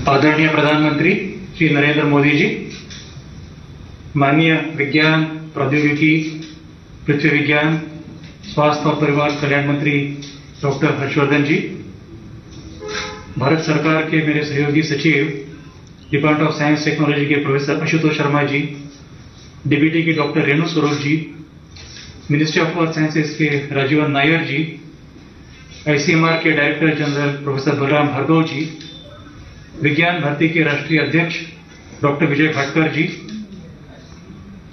आदरणीय प्रधानमंत्री श्री नरेंद्र मोदी जी, माननीय विज्ञान प्रौद्योगिकी पृथ्वी विज्ञान स्वास्थ्य और परिवार कल्याण मंत्री डॉक्टर हर्षवर्धन जी, भारत सरकार के मेरे सहयोगी सचिव डिपार्टमेंट ऑफ साइंस टेक्नोलॉजी के प्रोफेसर आशुतोष शर्मा जी, डीबीटी की doctor Renu Swarup ji, ministry of earth sciences के राजीवन नायर जी, आईसीएमआर के director general professor Balram Bhargava ji, Vigyan Bharati के राष्ट्रीय अध्यक्ष doctor Vijay Bhatkar ji,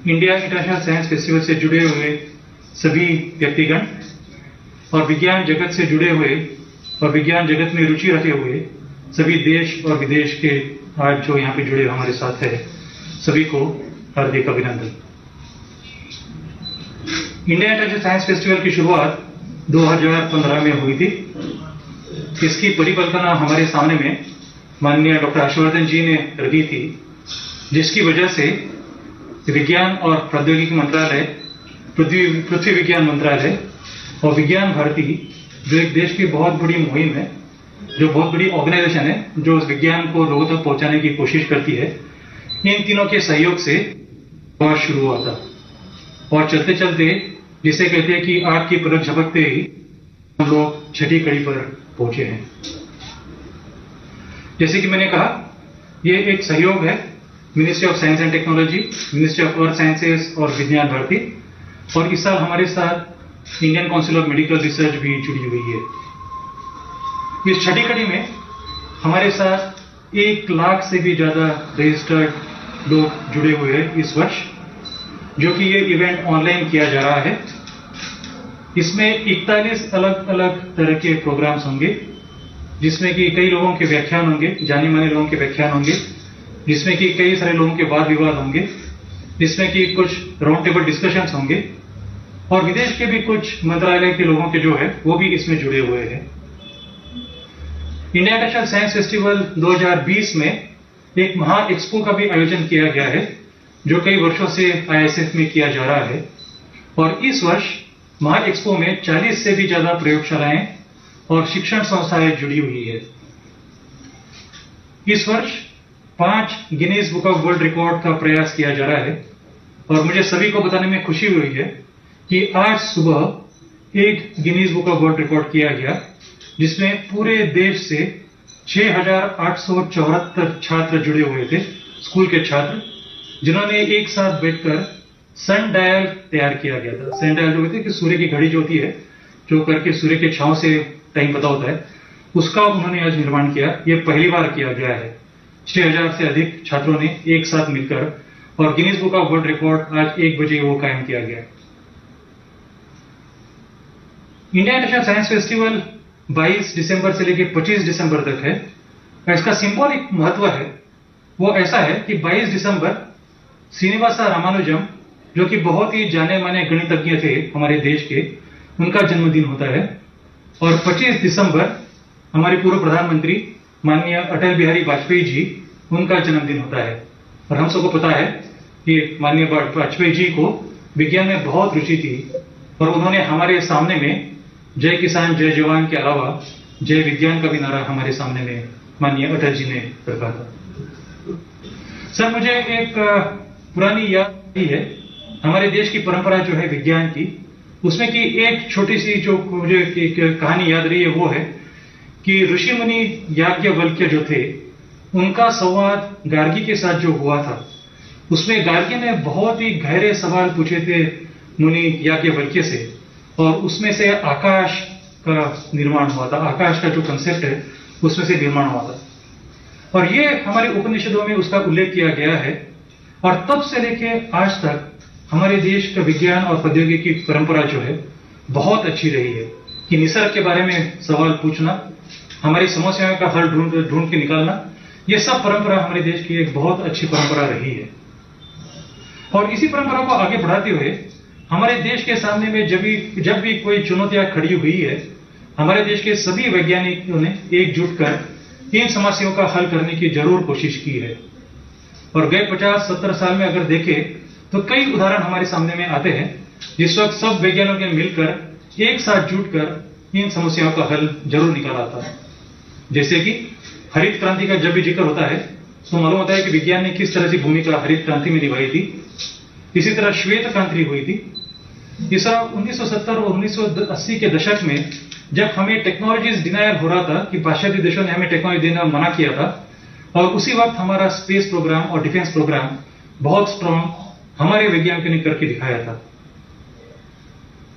India International Science Festival से जुड़े हुए सभी व्यक्तिगण और विज्ञान जगत से जुड़े हुए और विज्ञान जगत में रुचि रखे हुए सभी देश और विदेश के आज जो यहाँ पे जुड़े हमारे साथ है, सभी को हार्दिक अभिनंदन। इंडिया इंटरनेशनल साइंस फेस्टिवल की शुरुआत 2015 में हुई थी। इसकी परिकल्पना हमारे सामने में माननीय डॉक्टर हर्षवर्धन जी ने रखी थी, जिसकी वजह से विज्ञान और प्रौद्योगिकी मंत्रालय, पृथ्वी विज्ञान मंत्रालय और विज्ञान भारती, जो एक देश की बहुत बड़ी मुहिम है, जो बहुत बड़ी ऑर्गेनाइजेशन है, जो उस विज्ञान को लोगों तक पहुंचाने की कोशिश करती है, इन तीनों के सहयोग से बहुत शुरू हुआ था। और चलते चलते जिसे कहते हैं कि आग की पलक झपकते ही हम लोग छठी कड़ी पर पहुंचे हैं। जैसे कि मैंने कहा, ये एक सहयोग है ministry of science and technology, ministry of earth sciences और विज्ञान भारती, और इस साल हमारे साथ Indian council of medical research भी जुड़ी हुई है। इस छठी कड़ी में हमारे साथ 1 लाख से भी ज्यादा रजिस्टर्ड लोग जुड़े हुए हैं इस वर्ष, जो कि ये इवेंट ऑनलाइन किया जा रहा है। इसमें 41 अलग अलग तरह के प्रोग्राम्स होंगे, जिसमें कि कई लोगों के व्याख्यान होंगे, जाने माने लोगों के व्याख्यान होंगे, जिसमें कि कई सारे लोगों के वाद विवाद होंगे, जिसमें कि कुछ राउंड टेबल डिस्कशंस होंगे, और विदेश के भी कुछ मंत्रालय के लोगों के जो है वो भी इसमें जुड़े हुए हैं। इंडिया इंटरनेशनल साइंस फेस्टिवल 2020 में एक महा एक्सपो का भी आयोजन किया गया है, जो कई वर्षों से आईएसएफ में किया जा रहा है। और इस वर्ष महा एक्सपो में 40 से भी ज्यादा प्रयोगशालाएं और शिक्षण संस्थाएं जुड़ी हुई है। इस वर्ष 5 Guinness book of world record का प्रयास किया जा रहा है, और मुझे सभी को बताने में खुशी हुई है कि आज सुबह एक Guinness book of world record किया गया, जिसमें पूरे देश से 6,874 छात्र जुड़े हुए थे, स्कूल के छात्र, जिन्होंने एक साथ बैठकर सन डायल तैयार किया गया था। सन डायल जो कहते हैं कि सूर्य की घड़ी जो होती है, जो करके सूर्य के छांव से टाइम पता होता है, उसका उन्होंने आज निर्माण किया। ये पहली बार किया गया है। 6,000 से अधिक छात्रों ने एक साथ मिलकर, और Guinness book of world record आज 1 बजे वो कायम किया गया। इंडिया इंटरनेशनल साइंस फेस्टिवल 22 दिसंबर से लेकर 25 दिसंबर तक है। इसका सिंबॉलिक महत्व है, वो ऐसा है कि 22 दिसंबर श्रीनिवासा रामानुजम, जो कि बहुत ही जाने माने गणितज्ञ थे हमारे देश के, उनका जन्मदिन होता है। और 25 दिसंबर हमारे पूर्व प्रधानमंत्री माननीय अटल बिहारी वाजपेयी जी, उनका जन्मदिन होता है। और हम सबको पता है कि माननीय वाजपेयी जी को विज्ञान में बहुत रुचि थी, और उन्होंने हमारे सामने में जय किसान जय जवान के अलावा जय विज्ञान का भी नारा हमारे सामने में माननीय अटल जी ने रखा था। सर, मुझे एक पुरानी याद है, हमारे देश की परंपरा जो है विज्ञान की, उसमें की एक छोटी सी जो मुझे एक कहानी याद रही है, वो है कि ऋषि मुनि याज्ञवल्क्य जो थे, उनका संवाद गार्गी के साथ जो हुआ था, उसमें गार्गी ने बहुत ही गहरे सवाल पूछे थे मुनि याज्ञवल्क्य से, और उसमें से आकाश का निर्माण हुआ था। आकाश का जो कंसेप्ट है, उसमें से निर्माण हुआ था, और ये हमारे उपनिषदों में उसका उल्लेख किया गया है। और तब से लेके आज तक हमारे देश का विज्ञान और प्रौद्योगिकी की परंपरा जो है बहुत अच्छी रही है, कि निसर्ग के बारे में सवाल पूछना, हमारी समस्याओं का हल ढूंढ के निकालना, ये सब परंपरा हमारे देश की एक बहुत अच्छी परंपरा रही है। और इसी परंपरा को आगे बढ़ाते हुए हमारे देश के सामने में जब भी कोई चुनौतियां खड़ी हुई है, हमारे देश के सभी वैज्ञानिकों ने एकजुट कर इन समस्याओं का हल करने की जरूर कोशिश की है। और गए 50-70 साल में अगर देखें तो कई उदाहरण हमारे सामने में आते हैं, जिस वक्त सब वैज्ञानिकों ने मिलकर एक साथ जुटकर इन समस्याओं का हल जरूर निकाला था। जैसे कि हरित क्रांति का जब भी जिक्र होता है तो मालूम होता है कि विज्ञान ने किस तरह की भूमिका हरित क्रांति में निभाई थी। इसी तरह श्वेत क्रांति हुई थी। इस तरह 1970 और 1980 के दशक में जब हमें टेक्नोलॉजीज डिनायल हो रहा था कि पाश्चात्य देशों ने हमें टेक्नोलॉजी देना मना किया था, और उसी वक्त हमारा स्पेस प्रोग्राम और डिफेंस प्रोग्राम बहुत स्ट्रांग हमारे वैज्ञानिकों ने करके दिखाया था।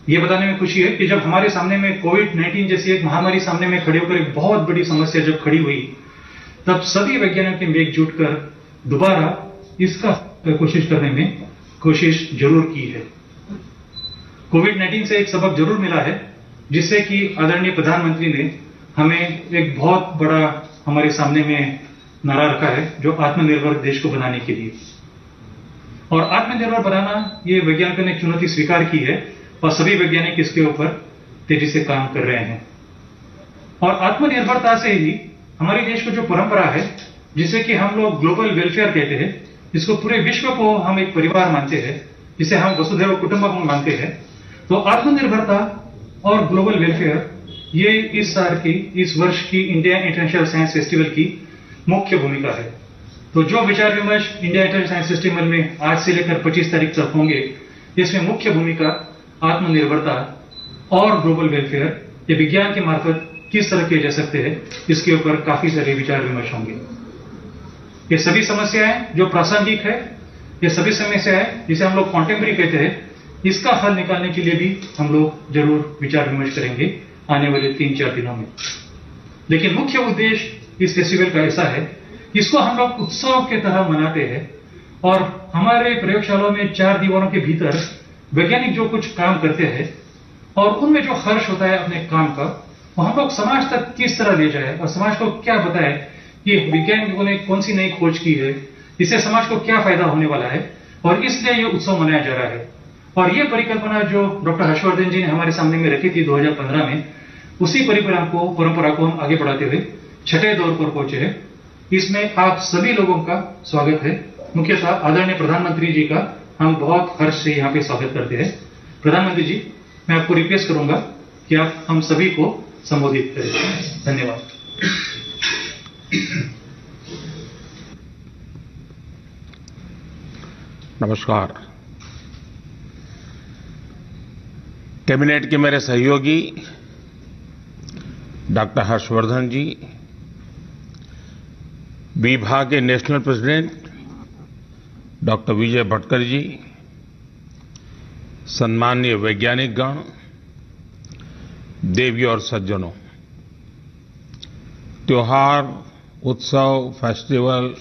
यह बताने में खुशी है कि जब हमारे सामने में कोविड-19 जैसी एक महामारी सामने में खड़े होकर एक बहुत बड़ी समस्या जब खड़ी हुई, तब सभी वैज्ञानिकों ने एकजुट कर दोबारा इसका कोशिश करने में कोशिश जरूर की है। कोविड-19 से एक सबक जरूर मिला है, जिससे कि आदरणीय प्रधानमंत्री ने हमें एक बहुत बड़ा हमारे सामने में नारा रखा है, जो आत्मनिर्भर देश को बनाने के लिए। और आत्मनिर्भर बनाना ये वैज्ञानिकों ने चुनौती स्वीकार की है और सभी वैज्ञानिक इसके ऊपर तेजी से काम कर रहे हैं। और आत्मनिर्भरता से ही हमारे देश को जो परंपरा है, जिसे कि हम लोग ग्लोबल वेलफेयर कहते हैं, जिसको पूरे विश्व को हम एक परिवार मानते हैं, जिसे हम वसुधैव कुटुंबकम मानते हैं, तो आत्मनिर्भरता और ग्लोबल वेलफेयर ये इस वर्ष की इंडिया इंटरनेशनल साइंस फेस्टिवल की मुख्य भूमिका है। तो जो विचार विमर्श इंडिया इंटरनेशनल साइंस फेस्टिवल में आज से लेकर 25 तारीख तक होंगे, इसमें मुख्य भूमिका आत्मनिर्भरता और ग्लोबल वेलफेयर ये विज्ञान के मार्फत किस तरह किए जा सकते हैं, इसके ऊपर काफी सारे विचार विमर्श होंगे। ये सभी समस्याएं जो प्रासंगिक है, ये सभी समस्याएं जिसे हम लोग कॉन्टेम्पररी कहते हैं, इसका हल निकालने के लिए भी हम लोग जरूर विचार विमर्श करेंगे आने वाले 3-4 दिनों में। लेकिन मुख्य उद्देश्य इस फेस्टिवल का ऐसा है, इसको हम लोग उत्सव के तरह मनाते हैं और हमारे प्रयोगशालाओं में 4 दीवारों के भीतर वैज्ञानिक जो कुछ काम करते हैं और उनमें जो हर्ष होता है अपने काम का, वो हम लोग समाज तक किस तरह ले जाए और समाज को क्या बताए कि वैज्ञानिकों ने कौन सी नई खोज की है, इससे समाज को क्या फायदा होने वाला है, और इसलिए ये उत्सव मनाया जा रहा है। और ये परिकल्पना जो डॉक्टर हर्षवर्धन जी ने हमारे सामने में रखी थी 2015 में, उसी परंपरा को हम आगे बढ़ाते हुए 6ठे दौर पर पहुंचे हैं। इसमें आप सभी लोगों का स्वागत है। मुख्यतः आदरणीय प्रधानमंत्री जी का हम बहुत हर्ष से यहाँ पे स्वागत करते हैं। प्रधानमंत्री जी, मैं आपको रिक्वेस्ट करूंगा कि आप हम सभी को संबोधित करें। धन्यवाद। नमस्कार। कैबिनेट के मेरे सहयोगी डॉक्टर हर्षवर्धन जी, विभाग के national president doctor Vijay Bhatkar जी, सम्माननीय वैज्ञानिक गण, देवियों और सज्जनों, त्योहार, उत्सव, फेस्टिवल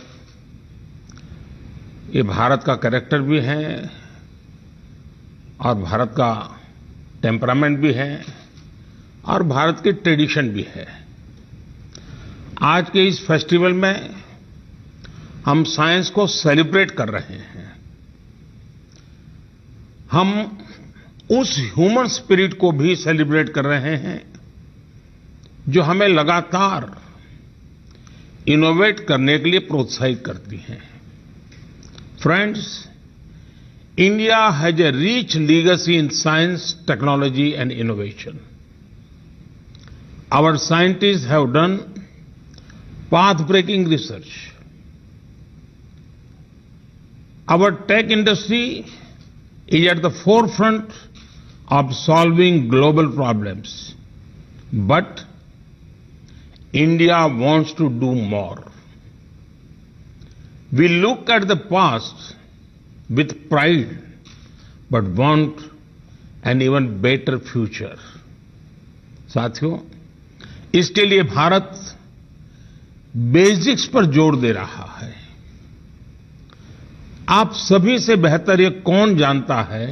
ये भारत का कैरेक्टर भी है और भारत का टेम्परामेंट भी है और भारत की ट्रेडिशन भी है। आज के इस फेस्टिवल में हम साइंस को सेलिब्रेट कर रहे हैं। हम उस ह्यूमन स्पिरिट को भी सेलिब्रेट कर रहे हैं जो हमें लगातार इनोवेट करने के लिए प्रोत्साहित करती है। Friends, India has a rich legacy in science, technology and innovation. Our scientists have done path-breaking research. Our tech industry is at the forefront of solving global problems. But India wants to do more. We look at the past with pride, but want an even better future. साथियों, इसके लिए Bharat basics पर जोर दे रहा है। आप सभी से बेहतर ये कौन जानता है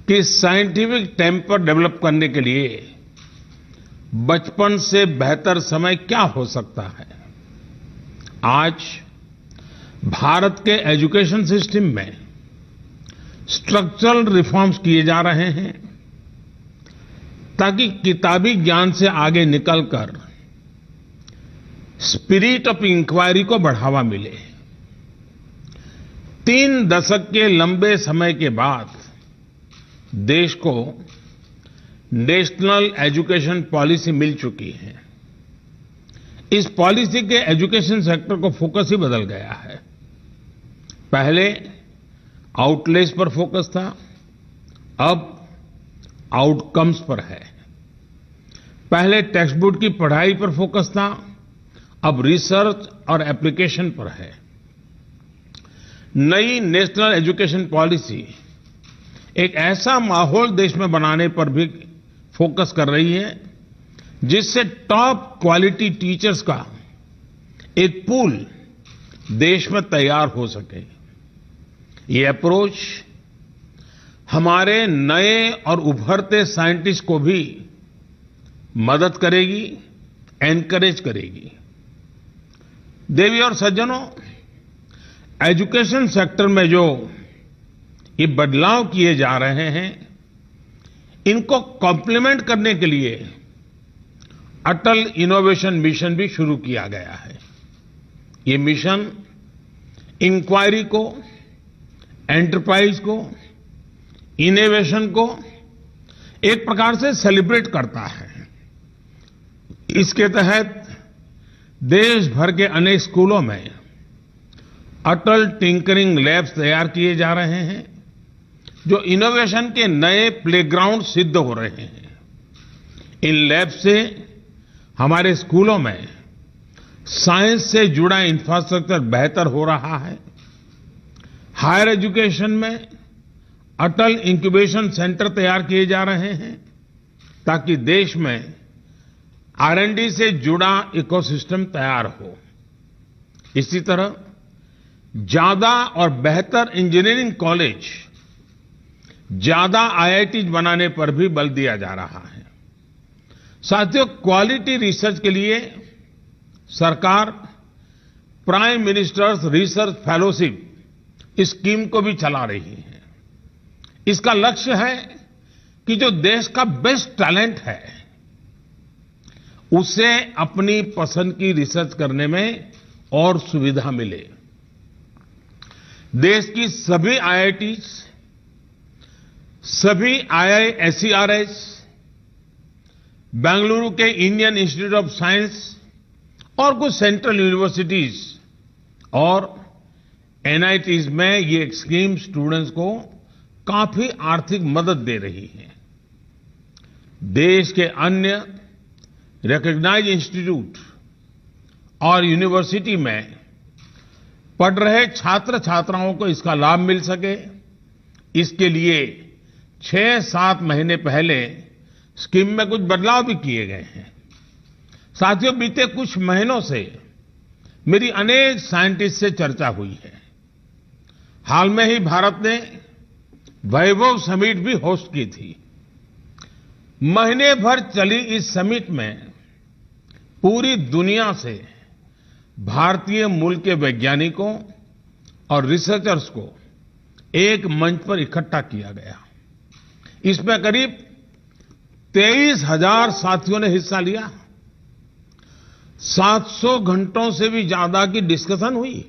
कि साइंटिफिक टेम्पर डेवलप करने के लिए बचपन से बेहतर समय क्या हो सकता है। आज भारत के एजुकेशन सिस्टम में स्ट्रक्चरल रिफॉर्म्स किए जा रहे हैं ताकि किताबी ज्ञान से आगे निकलकर स्पिरिट ऑफ इंक्वायरी को बढ़ावा मिले। 3 दशक के लंबे समय के बाद देश को नेशनल एजुकेशन पॉलिसी मिल चुकी है। इस पॉलिसी के एजुकेशन सेक्टर को फोकस ही बदल गया है। पहले आउटलेस पर फोकस था, अब आउटकम्स पर है। पहले टेक्स्ट बुक की पढ़ाई पर फोकस था, अब रिसर्च और एप्लीकेशन पर है। नई नेशनल एजुकेशन पॉलिसी एक ऐसा माहौल देश में बनाने पर भी फोकस कर रही है जिससे टॉप क्वालिटी टीचर्स का एक पूल देश में तैयार हो सके। ये अप्रोच हमारे नए और उभरते साइंटिस्ट को भी मदद करेगी, एनकरेज करेगी। देवी और सज्जनों, एजुकेशन सेक्टर में जो ये बदलाव किए जा रहे हैं, इनको कॉम्प्लीमेंट करने के लिए अटल इनोवेशन मिशन भी शुरू किया गया है। ये मिशन इंक्वायरी को, एंटरप्राइज को, इनोवेशन को एक प्रकार से सेलिब्रेट करता है। इसके तहत देश भर के अनेक स्कूलों में अटल टिंकरिंग लैब्स तैयार किए जा रहे हैं, जो इनोवेशन के नए प्लेग्राउंड सिद्ध हो रहे हैं। इन लैब से हमारे स्कूलों में साइंस से जुड़ा इंफ्रास्ट्रक्चर बेहतर हो रहा है। हायर एजुकेशन में अटल इंक्यूबेशन सेंटर तैयार किए जा रहे हैं ताकि देश में R&D से जुड़ा इकोसिस्टम तैयार हो। इसी तरह ज्यादा और बेहतर इंजीनियरिंग कॉलेज, ज्यादा IITs बनाने पर भी बल दिया जा रहा है। साथियों, क्वालिटी रिसर्च के लिए सरकार prime ministers research fellowship scheme को भी चला रही है। इसका लक्ष्य है कि जो देश का बेस्ट टैलेंट है उसे अपनी पसंद की रिसर्च करने में और सुविधा मिले। देश की सभी IITs, सभी IISERs, बेंगलुरु के इंडियन इंस्टीट्यूट ऑफ साइंस और कुछ सेंट्रल यूनिवर्सिटीज और NITs में ये स्कीम स्टूडेंट्स को काफी आर्थिक मदद दे रही है। देश के अन्य रिकॉग्नाइज्ड इंस्टीट्यूट और यूनिवर्सिटी में पढ़ रहे छात्र छात्राओं को इसका लाभ मिल सके, इसके लिए 6-7 महीने पहले स्कीम में कुछ बदलाव भी किए गए हैं। साथियों, बीते कुछ महीनों से मेरी अनेक साइंटिस्ट से चर्चा हुई है। हाल में ही भारत ने वैभव समिट भी होस्ट की थी। महीने भर चली इस समिट में पूरी दुनिया से भारतीय मूल के वैज्ञानिकों और रिसर्चर्स को एक मंच पर इकट्ठा किया गया। इसमें करीब 23,000 साथियों ने हिस्सा लिया। 700 घंटों से भी ज्यादा की डिस्कशन हुई।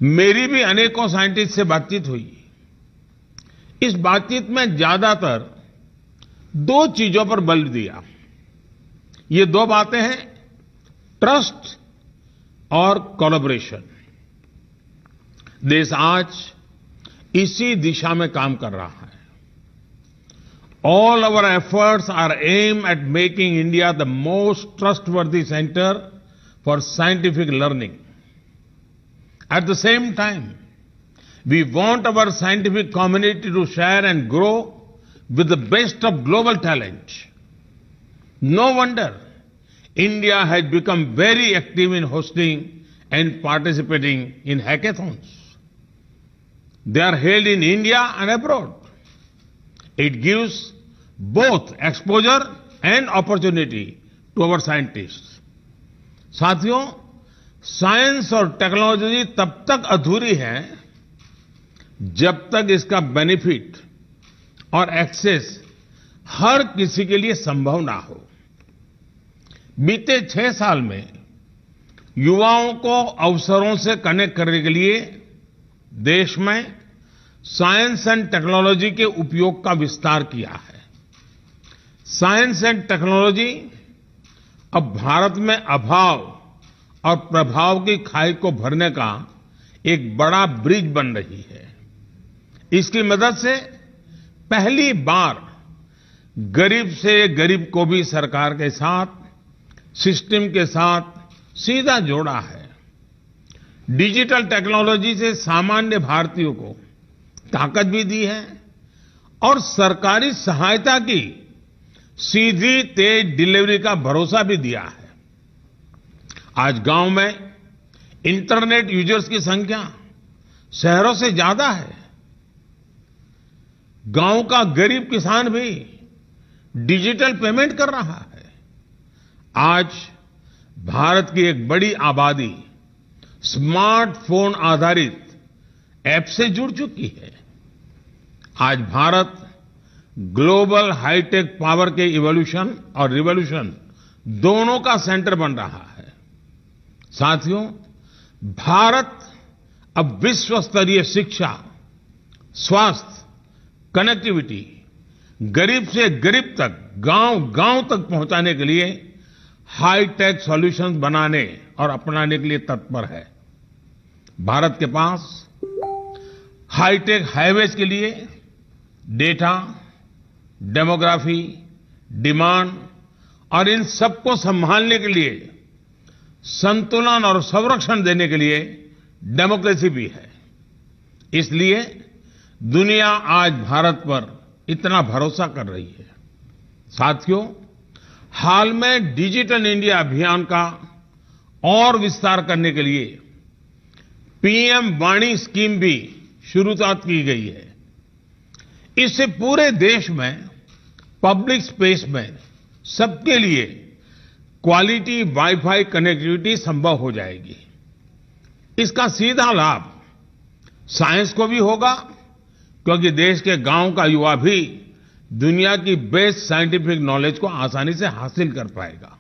मेरी भी अनेकों साइंटिस्ट से बातचीत हुई। इस बातचीत में ज्यादातर 2 चीजों पर बल दिया। ये 2 बातें हैं, ट्रस्ट और कोलैबोरेशन। देश आज इसी दिशा में काम कर रहा है। All our efforts are aimed at making India the most trustworthy center for scientific learning. At the same time, we want our scientific community to share and grow with the best of global talent. No wonder India has become very active in hosting and participating in hackathons. They are held in India and abroad. It gives both exposure and opportunity to our scientists. साथियों, science और technology तब तक अधूरी है जब तक इसका benefit और एक्सेस हर किसी के लिए संभव ना हो। बीते 6 साल में युवाओं को अवसरों से कनेक्ट करने के लिए देश में साइंस एंड टेक्नोलॉजी के उपयोग का विस्तार किया है। साइंस एंड टेक्नोलॉजी अब भारत में अभाव और प्रभाव की खाई को भरने का एक बड़ा ब्रिज बन रही है। इसकी मदद से पहली बार गरीब से गरीब को भी सरकार के साथ, सिस्टम के साथ सीधा जोड़ा है। डिजिटल टेक्नोलॉजी से सामान्य भारतीयों को ताकत भी दी है और सरकारी सहायता की सीधी तेज डिलीवरी का भरोसा भी दिया है। आज गांव में इंटरनेट यूजर्स की संख्या शहरों से ज्यादा है। गांव का गरीब किसान भी डिजिटल पेमेंट कर रहा है। आज भारत की एक बड़ी आबादी स्मार्टफोन आधारित ऐप से जुड़ चुकी है। आज भारत ग्लोबल हाईटेक पावर के इवोल्यूशन और रिवोल्यूशन दोनों का सेंटर बन रहा है। साथियों, भारत अब विश्व स्तरीय शिक्षा, स्वास्थ्य, कनेक्टिविटी गरीब से गरीब तक, गांव-गांव तक पहुंचाने के लिए हाईटेक सॉल्यूशंस बनाने और अपनाने के लिए तत्पर है। भारत के पास हाईटेक हाईवेज के लिए डेटा, डेमोग्राफी, डिमांड और इन सबको संभालने के लिए संतुलन और संरक्षण देने के लिए डेमोक्रेसी भी है। इसलिए दुनिया आज भारत पर इतना भरोसा कर रही है। साथियों, हाल में डिजिटल इंडिया अभियान का और विस्तार करने के लिए पीएम वाणी स्कीम भी शुरुआत की गई है। इससे पूरे देश में पब्लिक स्पेस में सबके लिए क्वालिटी वाईफाई कनेक्टिविटी संभव हो जाएगी। इसका सीधा लाभ साइंस को भी होगा, क्योंकि देश के गांव का युवा भी दुनिया की बेस्ट साइंटिफिक नॉलेज को आसानी से हासिल कर पाएगा।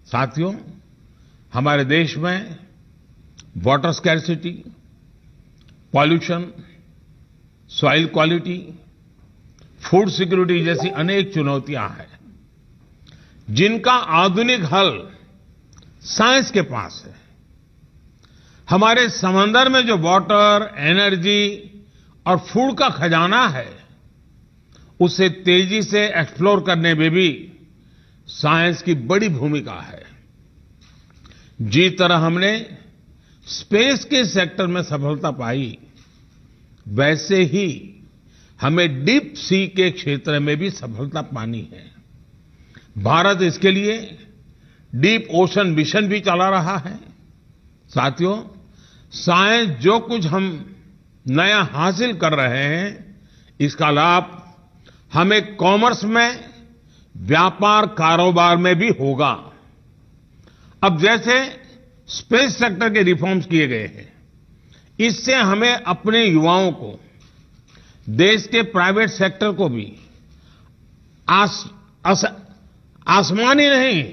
साथियों, हमारे देश में water scarcity, pollution, soil quality, food security जैसी अनेक चुनौतियां हैं, जिनका आधुनिक हल साइंस के पास है। हमारे समंदर में जो वाटर, एनर्जी और फूड का खजाना है, उसे तेजी से एक्सप्लोर करने में भी साइंस की बड़ी भूमिका है। जिस तरह हमने स्पेस के सेक्टर में सफलता पाई, वैसे ही हमें डीप सी के क्षेत्र में भी सफलता पानी है। भारत इसके लिए डीप ओशन मिशन भी चला रहा है। साथियों, साइंस जो कुछ हम नया हासिल कर रहे हैं, इसका लाभ हमें कॉमर्स में, व्यापार कारोबार में भी होगा। अब जैसे स्पेस सेक्टर के रिफॉर्म्स किए गए हैं, इससे हमें अपने युवाओं को, देश के प्राइवेट सेक्टर को भी आसमानी नहीं,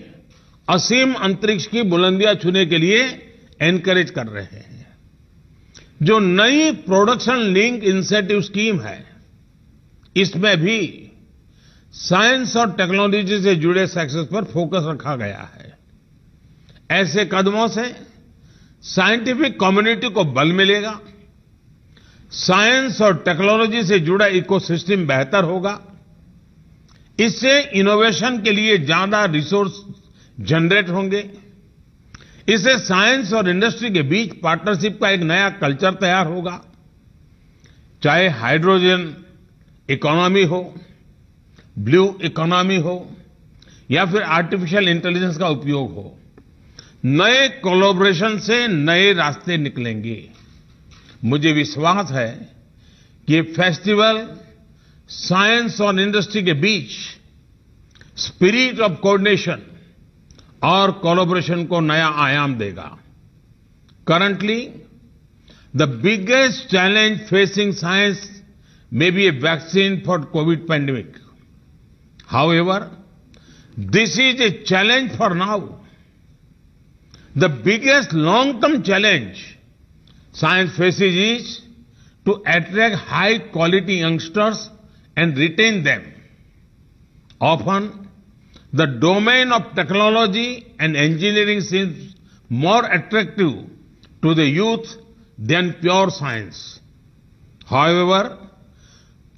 असीम अंतरिक्ष की बुलंदियां छूने के लिए एनकरेज कर रहे हैं। जो नई प्रोडक्शन लिंक इंसेंटिव स्कीम है, इसमें भी साइंस और टेक्नोलॉजी से जुड़े सेक्टर्स पर फोकस रखा गया है। ऐसे कदमों से साइंटिफिक कम्युनिटी को बल मिलेगा, साइंस और टेक्नोलॉजी से जुड़ा इकोसिस्टम बेहतर होगा। इससे इनोवेशन के लिए ज्यादा रिसोर्स जनरेट होंगे। इससे साइंस और इंडस्ट्री के बीच पार्टनरशिप का एक नया कल्चर तैयार होगा। चाहे हाइड्रोजन इकोनॉमी हो, ब्लू इकोनॉमी हो, या फिर आर्टिफिशियल इंटेलिजेंस का उपयोग हो, नए कोलैबोरेशन से नए रास्ते निकलेंगे। मुझे विश्वास है कि ये फेस्टिवल साइंस और इंडस्ट्री के बीच स्पिरिट ऑफ कोऑर्डिनेशन और कोलैबोरेशन को नया आयाम देगा। Currently the biggest challenge facing science may be a vaccine for COVID pandemic. However, this is a challenge for now. The biggest long-term challenge science faces is to attract high-quality youngsters and retain them. Often, the domain of technology and engineering seems more attractive to the youth than pure science. However,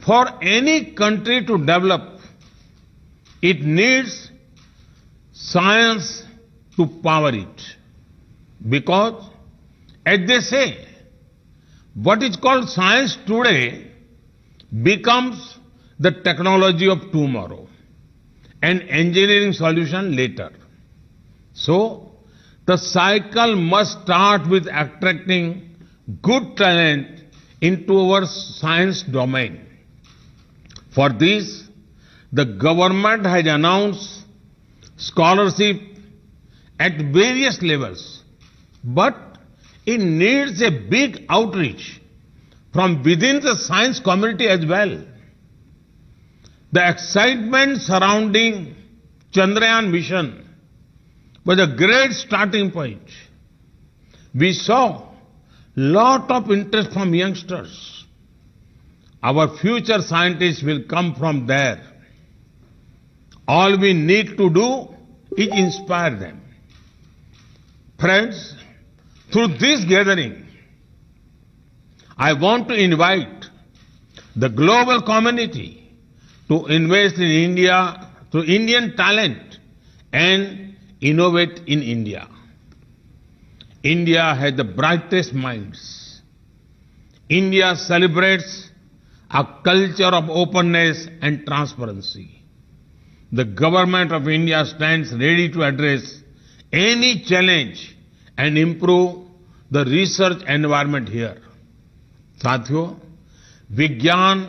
for any country to develop, it needs science to power it. Because, as they say, what is called science today becomes the technology of tomorrow and engineering solution later. So, the cycle must start with attracting good talent into our science domain. For this, the government has announced scholarship at various levels, but it needs a big outreach from within the science community as well. The excitement surrounding Chandrayaan mission was a great starting point. We saw lot of interest from youngsters. Our future scientists will come from there. All we need to do is inspire them. Friends, through this gathering, I want to invite the global community to invest in India, through Indian talent, and innovate in India. India has the brightest minds. India celebrates a culture of openness and transparency. The government of India stands ready to address any challenge and improve the research environment here. साथियों, विज्ञान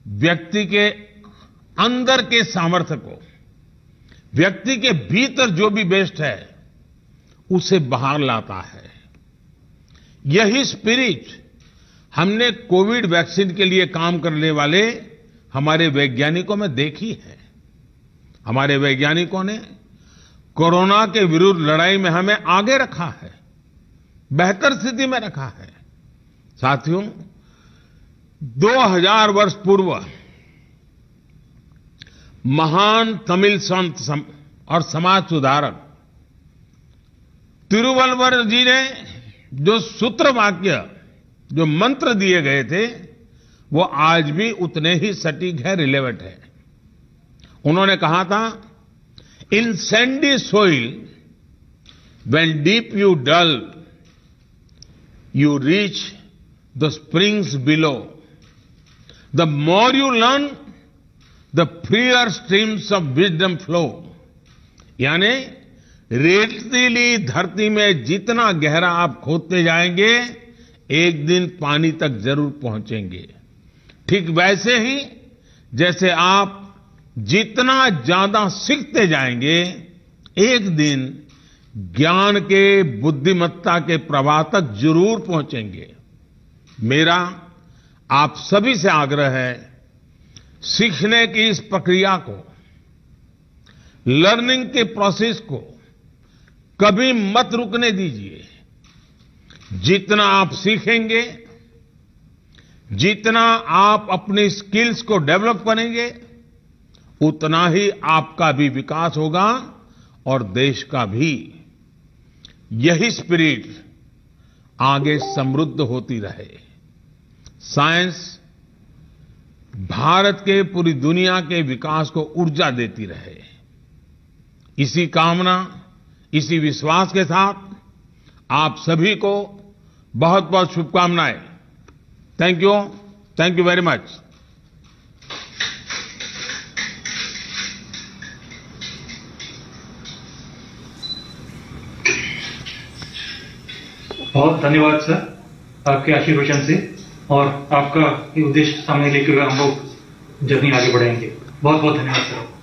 व्यक्ति के अंदर के सामर्थ्य को, व्यक्ति के भीतर जो भी बेस्ट है, उसे बाहर लाता है। यही स्पिरिट हमने कोविड वैक्सीन के लिए काम करने वाले हमारे वैज्ञानिकों में देखी है। हमारे वैज्ञानिकों ने कोरोना के विरुद्ध लड़ाई में हमें आगे रखा है, बेहतर स्थिति में रखा है। साथियों, 2000 वर्ष पूर्व महान तमिल संत और समाज सुधारक तिरुवल्लुवर जी ने जो सूत्र वाक्य, जो मंत्र दिए गए थे, वो आज भी उतने ही सटीक है, रिलेवेंट है। उन्होंने कहा था, in sandy soil when deep you delve you reach the springs below, the more you learn the freer streams of wisdom flow. यानी रेतीली धरती में जितना गहरा आप खोदते जाएंगे, एक दिन पानी तक जरूर पहुंचेंगे। ठीक वैसे ही जैसे आप जितना ज्यादा सीखते जाएंगे, एक दिन ज्ञान के, बुद्धिमत्ता के प्रवाह तक जरूर पहुंचेंगे। मेरा आप सभी से आग्रह है, सीखने की इस प्रक्रिया को, लर्निंग के प्रोसेस को कभी मत रुकने दीजिए। जितना आप सीखेंगे, जितना आप अपनी स्किल्स को डेवलप करेंगे, उतना ही आपका भी विकास होगा और देश का भी। यही स्पिरिट आगे समृद्ध होती रहे। साइंस भारत के, पूरी दुनिया के विकास को ऊर्जा देती रहे। इसी कामना, इसी विश्वास के साथ आप सभी को बहुत बहुत शुभकामनाएं। Thank you very much. बहुत धन्यवाद सर, आपके आशीर्वचन से और आपका ये उद्देश्य सामने लेकर हम लोग जर्नी आगे बढ़ाएंगे। बहुत बहुत धन्यवाद सर।